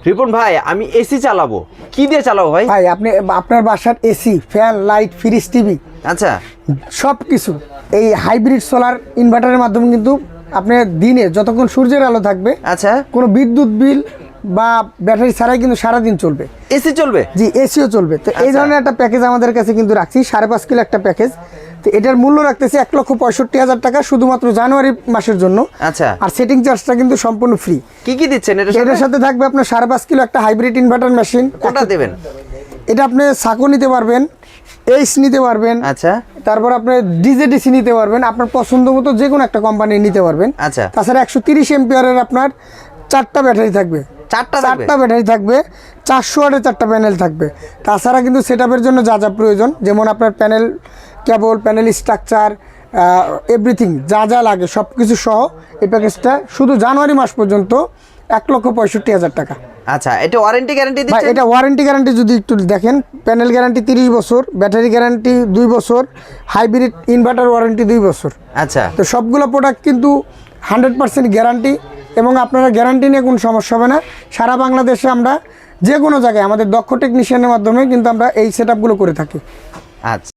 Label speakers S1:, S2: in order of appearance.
S1: রিপন ভাই আমি এসি চালাবো, কি দিয়ে চালাবো ভাই?
S2: ভাই আপনি আপনার বাসার AC, fan, light, fridge, TV
S1: আচ্ছা,
S2: সব কিছু এই হাইব্রিড সোলার ইনভার্টারের মাধ্যমে কিন্তু আপনি দিনে যতক্ষণ সূর্যের আলো থাকবে,
S1: আচ্ছা,
S2: কোনো বিদ্যুৎ বিল বা ব্যাটারি ছাড়াই কিন্তু সারাদিন চলবে।
S1: এসি চলবে?
S2: জি, এসিও চলবে। তো এই ধরনের একটা প্যাকেজ আমাদের কাছে কিন্তু রাখছি, 5.5 কিলো একটা প্যাকেজ। তো এটার মূল্য রাখতেছি 1,65,000 টাকা শুধুমাত্র জানুয়ারি মাসের জন্য।
S1: আচ্ছা,
S2: আর সেটিং চার্জটা কিন্তু সম্পূর্ণ ফ্রি।
S1: কি কি দিচ্ছেন
S2: এটার সাথে থাকবে আপনার 5.5 কিলো একটা হাইব্রিড ইনভার্টার মেশিন।
S1: কোনটা দেবেন?
S2: এটা আপনি সাকো নিতে পারবেন, এইচ নিতে পারবেন,
S1: আচ্ছা,
S2: তারপর আপনি ডিজেডিসি নিতে পারবেন, আপনার পছন্দ মতো যে কোনো একটা কোম্পানি নিতে পারবেন।
S1: আচ্ছা,
S2: তাছাড়া 130 এম্পিয়ারের আপনার 4টা ব্যাটারি থাকবে,
S1: চারটা
S2: 4টা ব্যাটারি থাকবে, 400 ওয়াটের 4টা প্যানেল থাকবে। তাছাড়া কিন্তু সেটআপের জন্য যা যা প্রয়োজন, যেমন আপনার প্যানেল কেবল, প্যানেল স্ট্রাকচার, এভরিথিং যা যা লাগে সব কিছু সহ এই প্যাকেজটা শুধু জানুয়ারি মাস পর্যন্ত 1,65,000 টাকা।
S1: আচ্ছা, এটা ওয়ারেন্টি গ্যারান্টি
S2: ভাই
S1: দিচ্ছেন?
S2: এটা ওয়ারেন্টি গ্যারান্টি যদি একটু দেখেন, প্যানেল গ্যারান্টি 30 বছর, ব্যাটারি গ্যারান্টি 2 বছর, হাইব্রিড ইনভার্টার ওয়ারেন্টি 2 বছর।
S1: আচ্ছা,
S2: তো সবগুলো প্রোডাক্ট কিন্তু 100% গ্যারান্টি, এবং আপনারা গ্যারান্টি নিয়ে কোনো সমস্যা হবে না। সারা বাংলাদেশে আমরা যে কোনো জায়গায় আমাদের দক্ষ টেকনিশিয়ানের মাধ্যমে কিন্তু আমরা এই সেটআপগুলো করে থাকি।
S1: আচ্ছা।